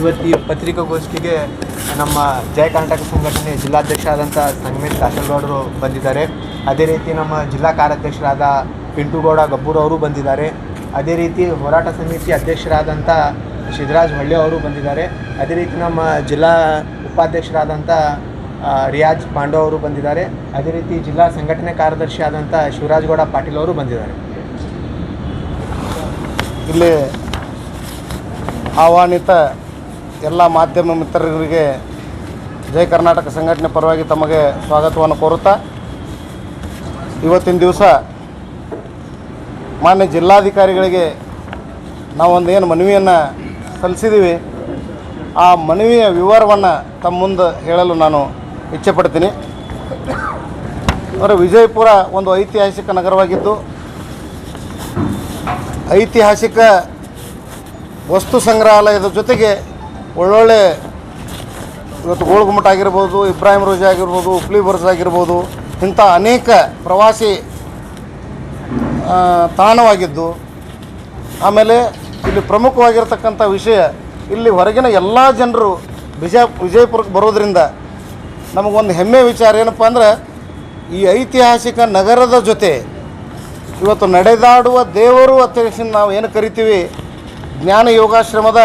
ಇವತ್ತು ಈ ಪತ್ರಿಕಾಗೋಷ್ಠಿಗೆ ನಮ್ಮ ಜಯ ಕರ್ನಾಟಕ ಸಂಘಟನೆ ಜಿಲ್ಲಾಧ್ಯಕ್ಷ ಆದಂಥ ಸಂಗಮೇಶ್ ಕಾಸರಗೌಡರು ಬಂದಿದ್ದಾರೆ. ಅದೇ ರೀತಿ ನಮ್ಮ ಜಿಲ್ಲಾ ಕಾರ್ಯಾಧ್ಯಕ್ಷರಾದ ಪಿಂಟುಗೌಡ ಗಬ್ಬೂರು ಅವರು ಬಂದಿದ್ದಾರೆ. ಅದೇ ರೀತಿ ಹೋರಾಟ ಸಮಿತಿ ಅಧ್ಯಕ್ಷರಾದಂಥ ಸಿದ್ದರಾಜ್ ಹೊಳ್ಳೆ ಅವರು ಬಂದಿದ್ದಾರೆ. ಅದೇ ರೀತಿ ನಮ್ಮ ಜಿಲ್ಲಾ ಉಪಾಧ್ಯಕ್ಷರಾದಂಥ ರಿಯಾಜ್ ಪಾಂಡವ್ ಅವರು ಬಂದಿದ್ದಾರೆ. ಅದೇ ರೀತಿ ಜಿಲ್ಲಾ ಸಂಘಟನೆ ಕಾರ್ಯದರ್ಶಿ ಆದಂಥ ಶಿವರಾಜಗೌಡ ಪಾಟೀಲ್ ಅವರು ಬಂದಿದ್ದಾರೆ. ಇಲ್ಲಿ ಆಹ್ವಾನಿತ ಎಲ್ಲ ಮಾಧ್ಯಮ ಮಿತ್ರರಿಗೆ ಜಯ ಕರ್ನಾಟಕ ಸಂಘಟನೆ ಪರವಾಗಿ ತಮಗೆ ಸ್ವಾಗತವನ್ನು ಕೋರುತ್ತಾ, ಇವತ್ತಿನ ದಿವಸ ಮಾನ್ಯ ಜಿಲ್ಲಾಧಿಕಾರಿಗಳಿಗೆ ನಾವೊಂದು ಏನು ಮನವಿಯನ್ನು ಸಲ್ಲಿಸಿದ್ದೀವಿ, ಆ ಮನವಿಯ ವಿವರವನ್ನು ತಮ್ಮ ಮುಂದೆ ಹೇಳಲು ನಾನು ಇಚ್ಛೆಪಡ್ತೀನಿ. ಅಂದರೆ ವಿಜಯಪುರ ಒಂದು ಐತಿಹಾಸಿಕ ನಗರವಾಗಿದ್ದು, ಐತಿಹಾಸಿಕ ವಸ್ತು ಸಂಗ್ರಹಾಲಯದ ಜೊತೆಗೆ ಒಳ್ಳೊಳ್ಳೆ ಇವತ್ತು ಗೋಳಗುಮ್ಮಟ ಆಗಿರ್ಬೋದು, ಇಬ್ರಾಹಿಂ ರೋಜಾ ಆಗಿರ್ಬೋದು, ಉಪ್ಲಿ ಬರ್ಸ್ ಆಗಿರ್ಬೋದು, ಇಂಥ ಅನೇಕ ಪ್ರವಾಸಿ ತಾಣವಾಗಿದ್ದು, ಆಮೇಲೆ ಇಲ್ಲಿ ಪ್ರಮುಖವಾಗಿರ್ತಕ್ಕಂಥ ವಿಷಯ, ಇಲ್ಲಿ ಹೊರಗಿನ ಎಲ್ಲ ಜನರು ವಿಜಯಪುರಕ್ಕೆ ಬರೋದರಿಂದ ನಮಗೊಂದು ಹೆಮ್ಮೆ ವಿಚಾರ ಏನಪ್ಪ ಅಂದ್ರೆ, ಈ ಐತಿಹಾಸಿಕ ನಗರದ ಜೊತೆ ಇವತ್ತು ನಡೆದಾಡುವ ದೇವರು ಅಂತ ನಾವು ಏನು ಕರಿತೀವಿ, ಜ್ಞಾನ ಯೋಗಾಶ್ರಮದ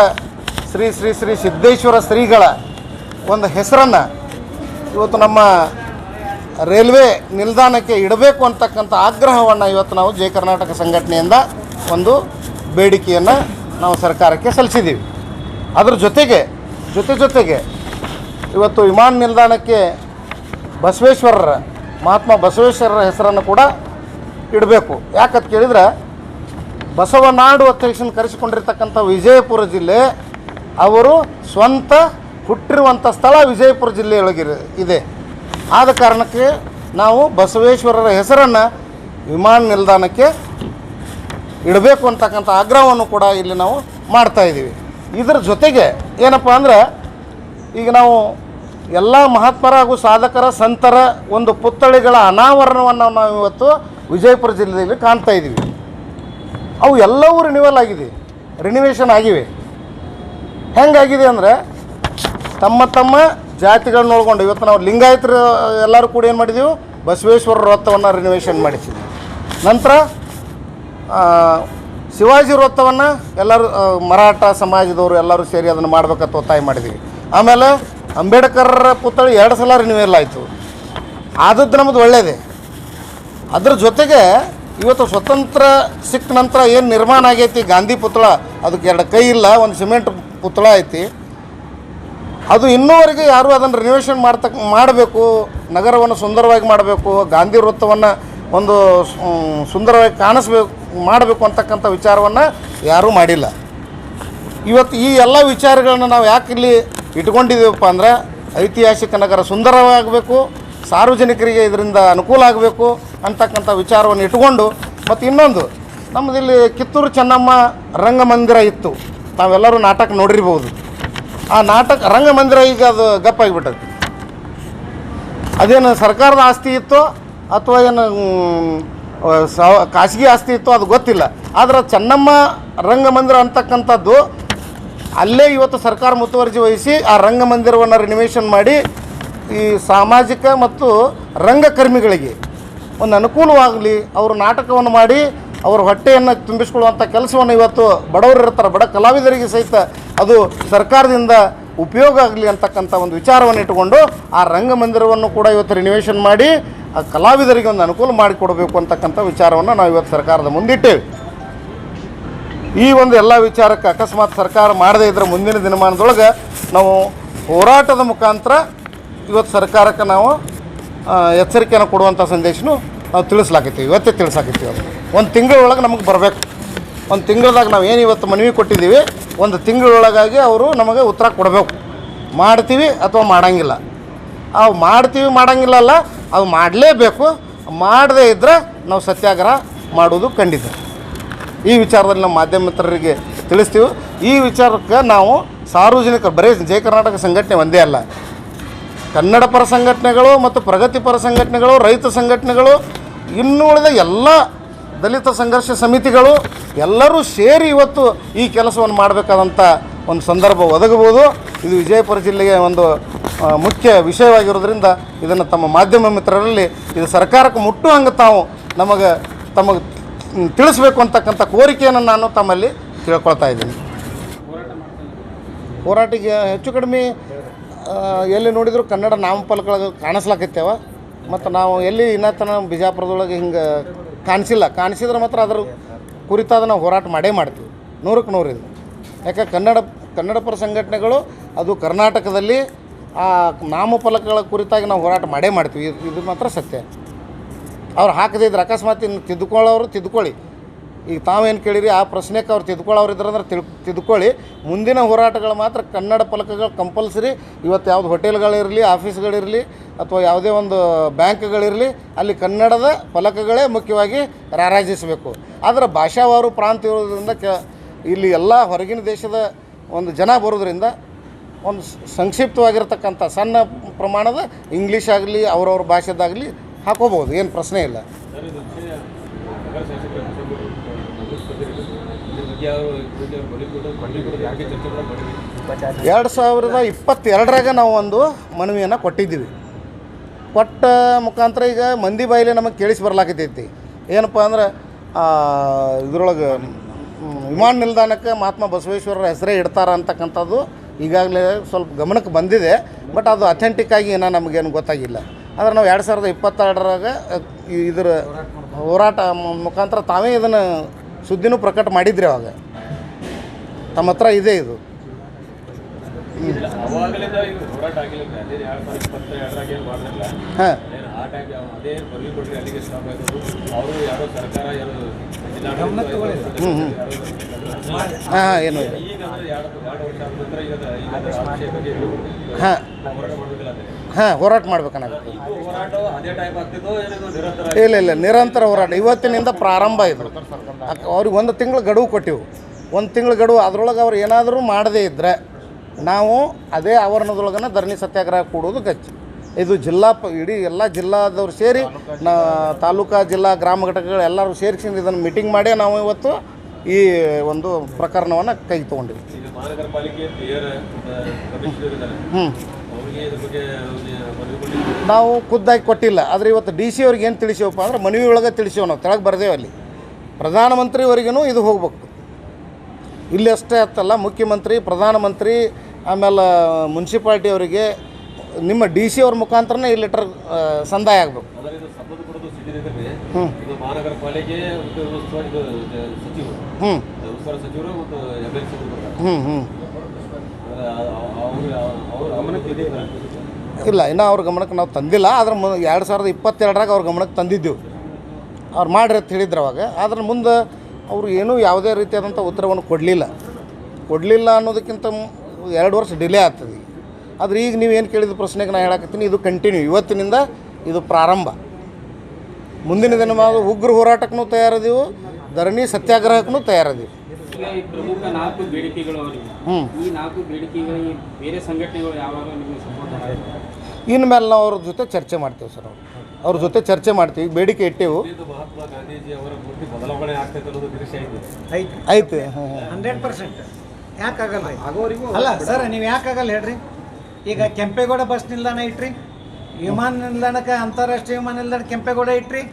ಶ್ರೀ ಶ್ರೀ ಶ್ರೀ ಸಿದ್ದೇಶ್ವರ ಶ್ರೀಗಳ ಒಂದು ಹೆಸರನ್ನು ಇವತ್ತು ನಮ್ಮ ರೈಲ್ವೆ ನಿಲ್ದಾಣಕ್ಕೆ ಇಡಬೇಕು ಅಂತಕ್ಕಂಥ ಆಗ್ರಹವನ್ನು ಇವತ್ತು ನಾವು ಜಯ ಕರ್ನಾಟಕ ಸಂಘಟನೆಯಿಂದ ಒಂದು ಬೇಡಿಕೆಯನ್ನು ನಾವು ಸರ್ಕಾರಕ್ಕೆ ಸಲ್ಲಿಸಿದ್ದೀವಿ. ಅದ್ರ ಜೊತೆಗೆ ಇವತ್ತು ವಿಮಾನ ನಿಲ್ದಾಣಕ್ಕೆ ಮಹಾತ್ಮ ಬಸವೇಶ್ವರರ ಹೆಸರನ್ನು ಕೂಡ ಇಡಬೇಕು. ಯಾಕಂತ ಕೇಳಿದ್ರೆ, ಬಸವನಾಡು ಅಧ್ಯಕ್ಷನ ಕರೆಸಿಕೊಂಡಿರ್ತಕ್ಕಂಥ ವಿಜಯಪುರ ಜಿಲ್ಲೆ ಅವರು ಸ್ವಂತ ಹುಟ್ಟಿರುವಂಥ ಸ್ಥಳ ವಿಜಯಪುರ ಜಿಲ್ಲೆಯೊಳಗೆ ಇದೆ. ಆದ ಕಾರಣಕ್ಕೆ ನಾವು ಬಸವೇಶ್ವರರ ಹೆಸರನ್ನು ವಿಮಾನ ನಿಲ್ದಾಣಕ್ಕೆ ಇಡಬೇಕು ಅಂತಕ್ಕಂಥ ಆಗ್ರಹವನ್ನು ಕೂಡ ಇಲ್ಲಿ ನಾವು ಮಾಡ್ತಾಯಿದ್ದೀವಿ. ಇದರ ಜೊತೆಗೆ ಏನಪ್ಪ ಅಂದ್ರೆ, ಈಗ ನಾವು ಎಲ್ಲ ಮಹಾತ್ಮರ ಹಾಗೂ ಸಾಧಕರ ಸಂತರ ಒಂದು ಪುತ್ಥಳಿಗಳ ಅನಾವರಣವನ್ನು ನಾವು ಇವತ್ತು ವಿಜಯಪುರ ಜಿಲ್ಲೆಯಲ್ಲಿ ಕಾಣ್ತಾ ಇದ್ದೀವಿ. ಅವು ಎಲ್ಲವೂ ರಿನಿವೇಷನ್ ಆಗಿವೆ. ಹೆಂಗಾಗಿದೆ ಅಂದರೆ, ತಮ್ಮ ಜಾತಿಗಳನ್ನ ನೋಡ್ಕೊಂಡು ಇವತ್ತು ನಾವು ಲಿಂಗಾಯತರು ಎಲ್ಲರೂ ಕೂಡ ಏನು ಮಾಡಿದ್ದೀವಿ, ಬಸವೇಶ್ವರ ವೃತ್ತವನ್ನು ರಿನಿವೇಷನ್ ಮಾಡಿಸಿದ್ವಿ. ನಂತರ ಶಿವಾಜಿ ವೃತ್ತವನ್ನು ಎಲ್ಲರೂ ಮರಾಠ ಸಮಾಜದವರು ಎಲ್ಲರೂ ಸೇರಿ ಅದನ್ನು ಮಾಡ್ಬೇಕಂತ ಒತ್ತಾಯ ಮಾಡಿದ್ದೀವಿ. ಆಮೇಲೆ ಅಂಬೇಡ್ಕರ್ರ ಪುತ್ಥಳಿ 2 ಸಲ ರಿನಿವೇಲ್ ಆಯಿತು. ಆದದ್ದು ನಮ್ಮದು ಒಳ್ಳೆಯದೇ. ಅದ್ರ ಜೊತೆಗೆ ಇವತ್ತು ಸ್ವತಂತ್ರ ಸಿಕ್ಕ ನಂತರ ಏನು ನಿರ್ಮಾಣ ಆಗೈತಿ ಗಾಂಧಿ ಪುತ್ಥಳ, ಅದಕ್ಕೆ 2 ಕೈ ಇಲ್ಲ, ಒಂದು ಸಿಮೆಂಟ್ ಪುತ್ಥಳ ಐತಿ. ಅದು ಇನ್ನೂವರೆಗೆ ಯಾರು ಅದನ್ನು ರಿನಿವೇಷನ್ ಮಾಡಬೇಕು, ನಗರವನ್ನು ಸುಂದರವಾಗಿ ಮಾಡಬೇಕು, ಗಾಂಧಿ ವೃತ್ತವನ್ನು ಒಂದು ಸುಂದರವಾಗಿ ಮಾಡಬೇಕು ಅಂತಕ್ಕಂಥ ವಿಚಾರವನ್ನು ಯಾರೂ ಮಾಡಿಲ್ಲ. ಇವತ್ತು ಈ ಎಲ್ಲ ವಿಚಾರಗಳನ್ನ ನಾವು ಯಾಕೆ ಇಲ್ಲಿ ಇಟ್ಕೊಂಡಿದ್ದೀವಪ್ಪ ಅಂದ್ರೆ, ಐತಿಹಾಸಿಕ ನಗರ ಸುಂದರವಾಗಬೇಕು, ಸಾರ್ವಜನಿಕರಿಗೆ ಇದರಿಂದ ಅನುಕೂಲ ಆಗಬೇಕು ಅಂತಕ್ಕಂಥ ವಿಚಾರವನ್ನು ಇಟ್ಕೊಂಡು, ಮತ್ತು ಇನ್ನೊಂದು, ನಮ್ಮದಿಲ್ಲಿ ಕಿತ್ತೂರು ಚೆನ್ನಮ್ಮ ರಂಗಮಂದಿರ ಇತ್ತು, ತಾವೆಲ್ಲರೂ ನಾಟಕ ನೋಡಿರ್ಬೋದು. ಆ ರಂಗಮಂದಿರ ಈಗ ಅದು ಗಪ್ಪಾಗಿಬಿಟ್ಟೈತಿ. ಅದೇನು ಸರ್ಕಾರದ ಆಸ್ತಿ ಇತ್ತೋ ಅಥವಾ ಏನು ಖಾಸಗಿ ಆಸ್ತಿ ಇತ್ತೋ ಅದು ಗೊತ್ತಿಲ್ಲ. ಆದರೆ ಚೆನ್ನಮ್ಮ ರಂಗಮಂದಿರ ಅಂತಕ್ಕಂಥದ್ದು ಅಲ್ಲೇ ಇವತ್ತು ಸರ್ಕಾರ ಮುತುವರ್ಜಿ ವಹಿಸಿ ಆ ರಂಗಮಂದಿರವನ್ನು ರಿನಿವೇಷನ್ ಮಾಡಿ ಈ ಸಾಮಾಜಿಕ ಮತ್ತು ರಂಗಕರ್ಮಿಗಳಿಗೆ ಒಂದು ಅನುಕೂಲವಾಗಲಿ, ಅವರು ನಾಟಕವನ್ನು ಮಾಡಿ ಅವ್ರ ಹೊಟ್ಟೆಯನ್ನು ತುಂಬಿಸ್ಕೊಳ್ಳುವಂಥ ಕೆಲಸವನ್ನು ಇವತ್ತು ಬಡವರು ಇರ್ತಾರೆ, ಬಡ ಕಲಾವಿದರಿಗೆ ಸಹಿತ ಅದು ಸರ್ಕಾರದಿಂದ ಉಪಯೋಗ ಆಗಲಿ ಅಂತಕ್ಕಂಥ ಒಂದು ವಿಚಾರವನ್ನು ಇಟ್ಟುಕೊಂಡು ಆ ರಂಗಮಂದಿರವನ್ನು ಕೂಡ ಇವತ್ತು ರಿನಿವೇಷನ್ ಮಾಡಿ ಆ ಕಲಾವಿದರಿಗೆ ಒಂದು ಅನುಕೂಲ ಮಾಡಿಕೊಡಬೇಕು ಅಂತಕ್ಕಂಥ ವಿಚಾರವನ್ನು ನಾವು ಇವತ್ತು ಸರ್ಕಾರದ ಮುಂದಿಟ್ಟೇವೆ. ಈ ಒಂದು ಎಲ್ಲ ವಿಚಾರಕ್ಕೆ ಅಕಸ್ಮಾತ್ ಸರ್ಕಾರ ಮಾಡದೇ ಇದ್ದರೆ ಮುಂದಿನ ದಿನಮಾನದೊಳಗೆ ನಾವು ಹೋರಾಟದ ಮುಖಾಂತರ ಇವತ್ತು ಸರ್ಕಾರಕ್ಕೆ ನಾವು ಎಚ್ಚರಿಕೆಯನ್ನು ಕೊಡುವಂಥ ಸಂದೇಶನೂ ನಾವು ಇವತ್ತೇ ತಿಳಿಸಾಕತ್ತೀವಿ. ಅದು 1 ತಿಂಗಳೊಳಗೆ ನಮಗೆ ಬರಬೇಕು. 1 ತಿಂಗಳದಾಗ ನಾವು ಏನು ಇವತ್ತು ಮನವಿ ಕೊಟ್ಟಿದ್ದೀವಿ, 1 ತಿಂಗಳೊಳಗಾಗಿ ಅವರು ನಮಗೆ ಉತ್ತರ ಕೊಡಬೇಕು. ಮಾಡ್ತೀವಿ ಅಥವಾ ಮಾಡೋಂಗಿಲ್ಲ. ಅವು ಮಾಡ್ತೀವಿ ಮಾಡೋಂಗಿಲ್ಲ ಅಲ್ಲ, ಅದು ಮಾಡಲೇಬೇಕು. ಮಾಡದೇ ಇದ್ದರೆ ನಾವು ಸತ್ಯಾಗ್ರಹ ಮಾಡೋದು ಖಂಡಿತ. ಈ ವಿಚಾರದಲ್ಲಿ ನಮ್ಮ ಮಾಧ್ಯಮ ಮಿತ್ರರಿಗೆ ತಿಳಿಸ್ತೀವಿ. ಈ ವಿಚಾರಕ್ಕೆ ನಾವು ಸಾರ್ವಜನಿಕರು, ಬರೀ ಜಯ ಕರ್ನಾಟಕ ಸಂಘಟನೆ ಒಂದೇ ಅಲ್ಲ, ಕನ್ನಡ ಪರ ಸಂಘಟನೆಗಳು ಮತ್ತು ಪ್ರಗತಿಪರ ಸಂಘಟನೆಗಳು, ರೈತ ಸಂಘಟನೆಗಳು, ಇನ್ನು ಉಳಿದ ಎಲ್ಲ ದಲಿತ ಸಂಘರ್ಷ ಸಮಿತಿಗಳು ಎಲ್ಲರೂ ಸೇರಿ ಇವತ್ತು ಈ ಕೆಲಸವನ್ನು ಮಾಡಬೇಕಾದಂಥ ಒಂದು ಸಂದರ್ಭ ಒದಗಬಹುದು. ಇದು ವಿಜಯಪುರ ಜಿಲ್ಲೆಗೆ ಒಂದು ಮುಖ್ಯ ವಿಷಯವಾಗಿರೋದ್ರಿಂದ ಇದನ್ನು ತಮ್ಮ ಮಾಧ್ಯಮ ಮಿತ್ರರಲ್ಲಿ ಇದು ಸರ್ಕಾರಕ್ಕೆ ಮುಟ್ಟುವಂಗೆ ತಮಗೆ ತಿಳಿಸ್ಬೇಕು ಅಂತಕ್ಕಂಥ ಕೋರಿಕೆಯನ್ನು ನಾನು ತಮ್ಮಲ್ಲಿ ತಿಳ್ಕೊಳ್ತಾ ಇದ್ದೀನಿ. ಹೋರಾಟಿಗೆ ಹೆಚ್ಚು ಕಡಿಮೆ ಎಲ್ಲಿ ನೋಡಿದರೂ ಕನ್ನಡ ನಾಮಫಲಕಗಳು ಕಾಣಿಸ್ಲಾಕೈತೇವ. ಮತ್ತು ನಾವು ಎಲ್ಲಿ ಇನ್ನತನ ಬಿಜಾಪುರದೊಳಗೆ ಹಿಂಗೆ ಕಾಣಿಸಿದ್ರೆ ಮಾತ್ರ ಅದ್ರ ಕುರಿತಾದ ನಾವು ಹೋರಾಟ ಮಾಡೇ ಮಾಡ್ತೀವಿ 100ಕ್ಕೆ 100 ಇದು. ಯಾಕೆ ಕನ್ನಡ ಪರ ಸಂಘಟನೆಗಳು ಅದು ಕರ್ನಾಟಕದಲ್ಲಿ ಆ ನಾಮಫಲಕಗಳ ಕುರಿತಾಗಿ ನಾವು ಹೋರಾಟ ಮಾಡೇ ಮಾಡ್ತೀವಿ. ಇದು ಮಾತ್ರ ಸತ್ಯ. ಅವ್ರು ಹಾಕದೇ ಇದ್ರೆ ಅಕಸ್ಮಾತ್ ಇನ್ನು ತಿದ್ದುಕೊಳ್ಳಿ. ಈಗ ತಾವೇನು ಕೇಳಿರಿ ಆ ಪ್ರಶ್ನೆಗೆ ಅವ್ರು ತಿದ್ದುಕೊಳ್ಳೋರು ಇದ್ರಂದ್ರೆ ತಿದ್ದುಕೊಳ್ಳಿ. ಮುಂದಿನ ಹೋರಾಟಗಳು ಮಾತ್ರ ಕನ್ನಡ ಫಲಕಗಳು ಕಂಪಲ್ಸರಿ. ಇವತ್ತು ಯಾವುದು ಹೋಟೆಲ್ಗಳಿರಲಿ, ಆಫೀಸ್ಗಳಿರಲಿ, ಅಥವಾ ಯಾವುದೇ ಒಂದು ಬ್ಯಾಂಕ್ಗಳಿರಲಿ, ಅಲ್ಲಿ ಕನ್ನಡದ ಫಲಕಗಳೇ ಮುಖ್ಯವಾಗಿ ರಾರಾಜಿಸಬೇಕು. ಆದರೆ ಭಾಷಾವಾರು ಪ್ರಾಂತ ಇರೋದ್ರಿಂದ ಇಲ್ಲಿ ಎಲ್ಲ ಹೊರಗಿನ ದೇಶದ ಒಂದು ಜನ ಬರೋದ್ರಿಂದ ಒಂದು ಸಂಕ್ಷಿಪ್ತವಾಗಿರ್ತಕ್ಕಂಥ ಸಣ್ಣ ಪ್ರಮಾಣದ ಇಂಗ್ಲೀಷ್ ಆಗಲಿ ಅವ್ರವ್ರ ಭಾಷೆದಾಗಲಿ ಹಾಕೋಬೋದು, ಏನು ಪ್ರಶ್ನೆ ಇಲ್ಲ. 2022 ನಾವು ಒಂದು ಮನವಿಯನ್ನು ಕೊಟ್ಟಿದ್ದೀವಿ. ಕೊಟ್ಟ ಮುಖಾಂತರ ಈಗ ಮಂದಿ ಬಾಯಿಲೆ ನಮಗೆ ಕೇಳಿಸಿ ಬರ್ಲಾಕತ್ತೈತಿ. ಏನಪ್ಪ ಅಂದ್ರೆ ಇದರೊಳಗೆ ವಿಮಾನ ನಿಲ್ದಾಣಕ್ಕೆ ಮಹಾತ್ಮ ಬಸವೇಶ್ವರರ ಹೆಸರೇ ಇಡ್ತಾರ ಅಂತಕ್ಕಂಥದ್ದು ಈಗಾಗಲೇ ಸ್ವಲ್ಪ ಗಮನಕ್ಕೆ ಬಂದಿದೆ. ಬಟ್ ಅದು ಅಥೆಂಟಿಕ್ ಆಗಿ ಏನೋ ನಮಗೇನು ಗೊತ್ತಾಗಿಲ್ಲ. ಆದರೆ ನಾವು 2022 ಇದರ ಹೋರಾಟ ಮುಖಾಂತರ ತಾವೇ ಇದನ್ನು ಸುದ್ದಿನೂ ಪ್ರಕಟ ಮಾಡಿದ್ರಿ. ಅವಾಗ ತಮ್ಮ ಹತ್ರ ಇದೆ ಇದು. ಹಾಂ ಹಾಂ ಏನು ಹಾಂ ಹಾಂ ಹೋರಾಟ ಮಾಡ್ಬೇಕನ್ನಾಗುತ್ತೆ. ಇಲ್ಲ ನಿರಂತರ ಹೋರಾಟ ಇವತ್ತಿನಿಂದ ಪ್ರಾರಂಭ ಇದು. ಅವ್ರಿಗೆ 1 ತಿಂಗಳು ಗಡುವು ಕೊಟ್ಟಿವು. 1 ತಿಂಗಳು ಗಡುವು. ಅದರೊಳಗೆ ಅವ್ರು ಏನಾದರೂ ಮಾಡದೇ ಇದ್ದರೆ ನಾವು ಅದೇ ಆವರಣದೊಳಗನ ಧರಣಿ ಸತ್ಯಾಗ್ರಹ ಕೂಡೋದು ಗಚ್ಚಿ. ಇದು ಇಡೀ ಎಲ್ಲ ಜಿಲ್ಲಾದವ್ರು ಸೇರಿ ತಾಲೂಕಾ ಜಿಲ್ಲಾ ಗ್ರಾಮ ಘಟಕಗಳು ಎಲ್ಲರೂ ಸೇರಿಸಿ ಇದನ್ನು ಮೀಟಿಂಗ್ ಮಾಡಿ ನಾವು ಇವತ್ತು ಈ ಒಂದು ಪ್ರಕರಣವನ್ನು ಕೈಗೆ ತೊಗೊಂಡಿವಿ. ನಾವು ಖುದ್ದಾಗಿ ಕೊಟ್ಟಿಲ್ಲ. ಆದರೆ ಇವತ್ತು DC ಅವ್ರಿಗೆ ಏನು ತಿಳಿಸಿವಪ್ಪ ಅಂದ್ರೆ ಮನವಿ ಒಳಗೆ ತಿಳಿಸಿವ. ನಾವು ತೆಳಗೆ ಬರದೇವು. ಅಲ್ಲಿ ಪ್ರಧಾನಮಂತ್ರಿವರೆಗೂ ಇದು ಹೋಗ್ಬೇಕು. ಇಲ್ಲಿ ಅಷ್ಟೇ ಅತ್ತಲ್ಲ, ಮುಖ್ಯಮಂತ್ರಿ, ಪ್ರಧಾನಮಂತ್ರಿ, ಆಮೇಲೆ ಮುನ್ಸಿಪಾಲ್ಟಿ ಅವರಿಗೆ ನಿಮ್ಮ DC ಅವ್ರ ಮುಖಾಂತರನೇ ಈ ಲೆಟರ್ ಸಂದಾಯ ಆಗಬೇಕು. ಇಲ್ಲ, ಇನ್ನೂ ಅವ್ರ ಗಮನಕ್ಕೆ ನಾವು ತಂದಿಲ್ಲ. ಆದ್ರೆ 2022 ಅವ್ರ ಗಮನಕ್ಕೆ ತಂದಿದ್ದೆವು. ಅವ್ರು ಮಾಡ್ರಿ ಅಂತ ಹೇಳಿದ್ರು ಅವಾಗ. ಆದ್ರೆ ಮುಂದೆ ಅವರು ಏನೂ ಯಾವುದೇ ರೀತಿಯಾದಂಥ ಉತ್ತರವನ್ನು ಕೊಡಲಿಲ್ಲ ಅನ್ನೋದಕ್ಕಿಂತ 2 ವರ್ಷ ಡಿಲೇ ಆಗ್ತದೆ. ಆದರೆ ಈಗ ನೀವೇನು ಕೇಳಿದ ಪ್ರಶ್ನೆಗೆ ನಾನು ಹೇಳಕತ್ತೀನಿ, ಇದು ಕಂಟಿನ್ಯೂ. ಇವತ್ತಿನಿಂದ ಇದು ಪ್ರಾರಂಭ. ಮುಂದಿನ ದಿನ ನಾವು ಉಗ್ರ ಹೋರಾಟಕ್ಕೂ ತಯಾರಿದೀವಿ, ಧರಣಿ ಸತ್ಯಾಗ್ರಹಕ್ಕೂ ತಯಾರಿದೀವಿ. ಪ್ರಮುಖ 4 ಬೇಡಿಕೆಗಳು ಅವರಿಗೆ. ಈ 4 ಬೇಡಿಕೆಗಳಿಗೆ ಬೇರೆ ಸಂಘಟನೆಗಳು ಯಾವಾಗ ನಿಮಗೆ ಸಪೋರ್ಟ್ ಮಾಡ್ತಾರೆ? ಇನ್ಮೇಲೆ ನಾವು ಅವ್ರ ಜೊತೆ ಚರ್ಚೆ ಮಾಡ್ತೀವಿ ಸರ್. ಅವ್ರ ಜೊತೆ ಚರ್ಚೆ ಮಾಡ್ತೀವಿ. ಈಗ ಬೇಡಿಕೆ ಇಟ್ಟೇವು. ಮಹಾತ್ಮ ಗಾಂಧೀಜಿ ಅವರ ಮೂರ್ತಿ ಬದಲಾವಣೆ ಆಗ್ತೈತೆ ಅನ್ನೋದು ನಿರೀಕ್ಷೆ ಐತೆ 100%. ಯಾಕಾಗಲ್ಲ ಅಲ್ಲ ಸರ್, ನೀವು ಯಾಕಾಗಲ್ಲ ಹೇಳ್ರಿ. ಈಗ ಕೆಂಪೇಗೌಡ ಬಸ್ ನಿಲ್ದಾಣ ಇಟ್ರಿ, ವಿಮಾನ ನಿಲ್ದಾಣಕ್ಕೆ ಅಂತಾರಾಷ್ಟ್ರೀಯ ವಿಮಾನ ನಿಲ್ದಾಣ ಕೆಂಪೇಗೌಡ ಇಟ್ರಿ,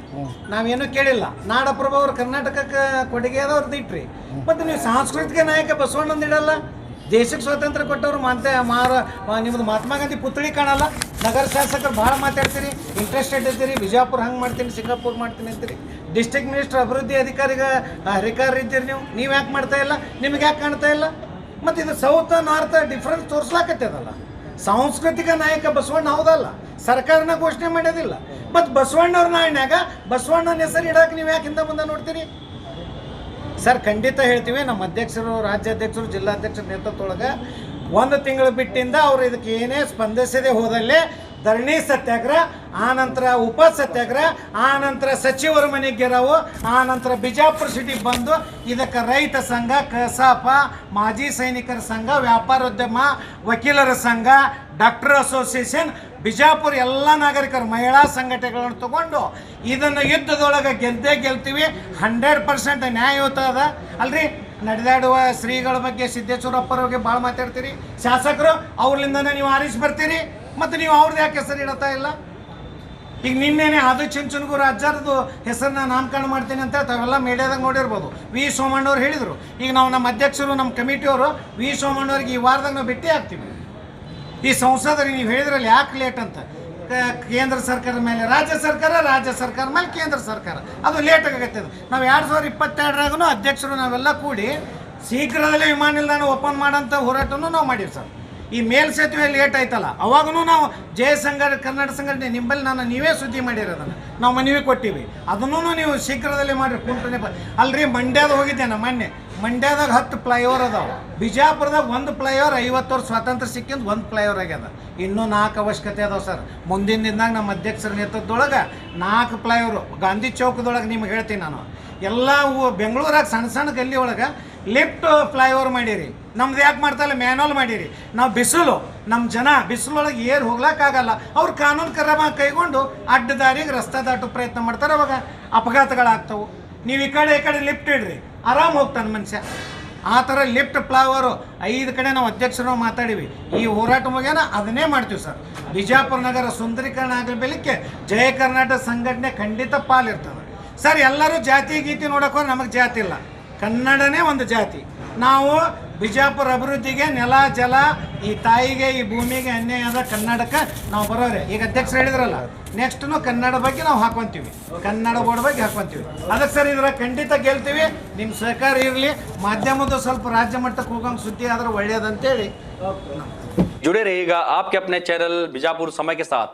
ನಾವೇನೂ ಕೇಳಿಲ್ಲ. ನಾಡಪ್ರಭು ಅವ್ರು ಕರ್ನಾಟಕಕ್ಕೆ ಕೊಡುಗೆ ಅವ್ರದ್ದು ಇಟ್ರಿ. ಮತ್ತು ನೀವು ಸಾಂಸ್ಕೃತಿಕ ನಾಯಕ ಬಸವಣ್ಣಂದು ಇಡಲ್ಲ. ದೇಶಕ್ಕೆ ಸ್ವಾತಂತ್ರ್ಯ ಕೊಟ್ಟವರು ನಿಮ್ಮದು ಮಹಾತ್ಮ ಗಾಂಧಿ ಪುತ್ಳಿ ಕಾಣಲ್ಲ. ನಗರ ಶಾಸಕರು ಭಾಳ ಮಾತಾಡ್ತೀರಿ, ಇಂಟ್ರೆಸ್ಟೆಡ್ ಇರ್ತೀರಿ. ಬಿಜಾಪುರ ಹಂಗೆ ಮಾಡ್ತೀನಿ, ಸಿಂಗಾಪುರ್ ಮಾಡ್ತೀನಿ ಅಂತೀರಿ. ಡಿಸ್ಟ್ರಿಕ್ಟ್ ಮಿನಿಸ್ಟರ್ ಅಭಿವೃದ್ಧಿ ಅಧಿಕಾರಿ ಇದ್ದೀರಿ ನೀವು ಯಾಕೆ ಮಾಡ್ತಾ ಇಲ್ಲ? ನಿಮ್ಗೆ ಯಾಕೆ ಕಾಣ್ತಾ ಇಲ್ಲ? ಮತ್ತು ಇದು ಸೌತ್ ನಾರ್ತ್ ಡಿಫ್ರೆನ್ಸ್ ತೋರಿಸ್ಲಾಕತ್ತದಲ್ಲ. ಸಾಂಸ್ಕೃತಿಕ ನಾಯಕ ಬಸವಣ್ಣ ಹೌದಲ್ಲ, ಸರ್ಕಾರನ ಘೋಷಣೆ ಮಾಡೋದಿಲ್ಲ. ಮತ್ತು ಬಸವಣ್ಣವ್ರ ನಾಯಣ್ಯಾಗ ಬಸವಣ್ಣನ ಹೆಸರು ಇಡಕ್ಕೆ ನೀವು ಯಾಕೆ ಹಿಂದೆ ಮುಂದೆ ನೋಡ್ತೀರಿ ಸರ್? ಖಂಡಿತ ಹೇಳ್ತೀವಿ. ನಮ್ಮ ಅಧ್ಯಕ್ಷರು, ರಾಜ್ಯಾಧ್ಯಕ್ಷರು, ಜಿಲ್ಲಾಧ್ಯಕ್ಷರ ನೇತೃತ್ವದೊಳಗೆ 1 ತಿಂಗಳು ಬಿಟ್ಟಿಂದ ಅವರು ಇದಕ್ಕೆ ಏನೇ ಸ್ಪಂದಿಸದೆ ಹೋದಲ್ಲೇ ಧರಣಿ ಸತ್ಯಾಗ್ರಹ, ಆನಂತರ ಉಪ ಸತ್ಯಾಗ್ರಹ, ಆನಂತರ ಸಚಿವರ ಮನೆಗೆ ಗೆರವು, ಆನಂತರ ಬಿಜಾಪುರ ಸಿಟಿಗೆ ಬಂದು ಇದಕ್ಕೆ ರೈತ ಸಂಘ, ಕಸಾಪ, ಮಾಜಿ ಸೈನಿಕರ ಸಂಘ, ವ್ಯಾಪಾರೋದ್ಯಮ, ವಕೀಲರ ಸಂಘ, ಡಾಕ್ಟರ್ ಅಸೋಸಿಯೇಷನ್, ಬಿಜಾಪುರ ಎಲ್ಲ ನಾಗರಿಕರು, ಮಹಿಳಾ ಸಂಘಟನೆಗಳನ್ನು ತಗೊಂಡು ಇದನ್ನು ಯುದ್ಧದೊಳಗೆ ಗೆಲ್ತೀವಿ. 100% ನ್ಯಾಯಯುತ ಅದ ಅಲ್ರಿ. ನಡೆದಾಡುವ ಶ್ರೀಗಳ ಬಗ್ಗೆ ಸಿದ್ದೇಶ್ವರಪ್ಪರ ಬಗ್ಗೆ ಭಾಳ ಮಾತಾಡ್ತೀರಿ. ಶಾಸಕರು ಅವ್ರಲಿಂದನೇ ನೀವು ಆರಿಸಿ ಬರ್ತೀರಿ, ಮತ್ತು ನೀವು ಅವ್ರದ್ದು ಯಾಕೆ ಹೆಸರು ಇಡತ್ತಾ ಇಲ್ಲ? ಈಗ ನಿನ್ನೆನೆ ಅದು ಚುಂಚನಗೂರು ಅಜ್ಜರದು ಹೆಸರನ್ನ ನಾಮಕರಣ ಮಾಡ್ತೀನಿ ಅಂತ ತಾವೆಲ್ಲ ಮೀಡಿಯಾದಾಗ ನೋಡಿರ್ಬೋದು. ವಿ ಸೋಮಣ್ಣವ್ರು ಹೇಳಿದರು. ಈಗ ನಾವು ನಮ್ಮ ಅಧ್ಯಕ್ಷರು, ನಮ್ಮ ಕಮಿಟಿಯವರು ವಿ ಸೋಮಣ್ಣವ್ರಿಗೆ ಈ ವಾರದಾಗ ನಾವು ಭೇಟಿ ಆಗ್ತೀವಿ. ಈ ಸಂಸದರಿಗೆ ನೀವು ಹೇಳಿದ್ರಲ್ಲಿ ಯಾಕೆ ಲೇಟ್ ಅಂತ, ಕೇಂದ್ರ ಸರ್ಕಾರದ ಮೇಲೆ ರಾಜ್ಯ ಸರ್ಕಾರ, ರಾಜ್ಯ ಸರ್ಕಾರ ಮೇಲೆ ಕೇಂದ್ರ ಸರ್ಕಾರ, ಅದು ಲೇಟ್ ಆಗತ್ತೆ. ನಾವು 2022ರಾಗೂ ಅಧ್ಯಕ್ಷರು ನಾವೆಲ್ಲ ಕೂಡಿ ಶೀಘ್ರದಲ್ಲೇ ವಿಮಾನ ನಿಲ್ದಾಣ ಓಪನ್ ಮಾಡೋಂಥ ಹೋರಾಟನೂ ನಾವು ಮಾಡೀವಿ ಸರ್. ಈ ಮೇಲ್ಸೇತುವೆ ಲೇಟ್ ಆಯ್ತಲ್ಲ, ಅವಾಗೂ ನಾವು ಕನ್ನಡ ಸಂಘಟನೆ ನಿಂಬಲ್ಲಿ ನೀವೇ ಸುದ್ದಿ ಮಾಡಿರೋದನ್ನು ನಾವು ಮನವಿ ಕೊಟ್ಟಿವಿ. ಅದನ್ನು ನೀವು ಶೀಘ್ರದಲ್ಲೇ ಮಾಡಿರಿ. ಕುಂಟನೆ ಅಲ್ರಿ, ಮಂಡ್ಯದ ಹೋಗಿದ್ದೆ ನಾನು ಮೊನ್ನೆ. ಮಂಡ್ಯದಾಗ 10 ಫ್ಲೈಓವರ್ ಅದಾವೆ. ಬಿಜಾಪುರದಾಗ 1 ಫ್ಲೈಓವರ್, 50 ವರ್ಷ ಸ್ವಾತಂತ್ರ್ಯ ಸಿಕ್ಕಿಂದ 1 ಫ್ಲೈಓವರ್ ಆಗ್ಯದ. ಇನ್ನೂ 4 ಅವಶ್ಯಕತೆ ಅದಾವೆ ಸರ್. ಮುಂದಿನ ದಿನದಾಗ ನಮ್ಮ ಅಧ್ಯಕ್ಷರ ನೇತೃತ್ವದೊಳಗೆ 4 ಫ್ಲೈಓವರು ಗಾಂಧಿ ಚೌಕದೊಳಗೆ ನಿಮ್ಗೆ ಹೇಳ್ತೀನಿ ನಾನು. ಎಲ್ಲ ಬೆಂಗಳೂರಾಗ ಸಣ್ಣ ಸಣ್ಣ ಗಲ್ಲಿ ಒಳಗೆ ಲಿಫ್ಟ್ ಫ್ಲೈಓವರ್ ಮಾಡೀರಿ. ನಮ್ದು ಯಾಕೆ ಮಾಡ್ತಾಯಿಲ್ಲ? ಮ್ಯಾನುವಲ್ ಮಾಡೀರಿ. ನಾವು ಬಿಸಿಲು, ನಮ್ಮ ಜನ ಬಿಸಿಲೊಳಗೆ ಏರ್ ಹೋಗ್ಲಿಕ್ಕಾಗಲ್ಲ. ಅವ್ರು ಕಾನೂನು ಕ್ರಮ ಕೈಗೊಂಡು ಅಡ್ಡ ದಾರಿಗೆ ರಸ್ತೆ ದಾಟೋ ಪ್ರಯತ್ನ ಮಾಡ್ತಾರೆ. ಅವಾಗ ಅಪಘಾತಗಳಾಗ್ತವೆ. ನೀವು ಈ ಕಡೆ ಲಿಫ್ಟ್ ಇಡ್ರಿ, ಆರಾಮ್ ಹೋಗ್ತಾನೆ ಮನುಷ್ಯ. ಆ ಥರ ಲಿಫ್ಟ್ ಫ್ಲೈಓವರು 5 ಕಡೆ ನಾವು ಅಧ್ಯಕ್ಷರು ಮಾತಾಡೀವಿ. ಈ ಹೋರಾಟ ಮುಗಿಯೋಣ ಅದನ್ನೇ ಮಾಡ್ತೀವಿ ಸರ್. ಬಿಜಾಪುರ ನಗರ ಸುಂದರೀಕರಣ ಆಗಬೇಲಿಕ್ಕೆ ಜಯ ಕರ್ನಾಟಕ ಸಂಘಟನೆ ಖಂಡಿತ ಪಾಲಿರ್ತದೆ ಸರ್. ಎಲ್ಲರೂ ಜಾತಿ ಗೀತಿ ನೋಡೋಕೆ ನಮಗೆ ಜಾತಿ ಇಲ್ಲ, ಕನ್ನಡನೇ ಒಂದು ಜಾತಿ. ನಾವು ಬಿಜಾಪುರ ಅಭಿವೃದ್ಧಿಗೆ ನೆಲ ಜಲ, ಈ ತಾಯಿಗೆ ಈ ಭೂಮಿಗೆ ಅನ್ಯಾಯ ಆದ ಕನ್ನಡಕ್ಕೆ ನಾವು ಬರೋರೆ. ಈಗ ಅಧ್ಯಕ್ಷರು ಹೇಳಿದ್ರಲ್ಲ, ನೆಕ್ಸ್ಟ್ನು ಕನ್ನಡ ಬಗ್ಗೆ ನಾವು ಹಾಕೊತೀವಿ, ಕನ್ನಡ ಬೋರ್ಡ್ ಬಗ್ಗೆ ಹಾಕೊತೀವಿ. ಅದಕ್ಕೆ ಸರ್ ಇದ್ರ ಖಂಡಿತ ಗೆಲ್ತೀವಿ. ನಿಮ್ಮ ಸಹಕಾರ ಇರಲಿ. ಮಾಧ್ಯಮದ ಸ್ವಲ್ಪ ರಾಜ್ಯ ಮಟ್ಟಕ್ಕೆ ಹೋಗೋಂಗೆ ಸುದ್ದಿ ಆದ್ರೆ ಒಳ್ಳೆಯದಂತೇಳಿ. जुड़े रहिएगा आपके अपने चैनल बीजापुर समय के साथ।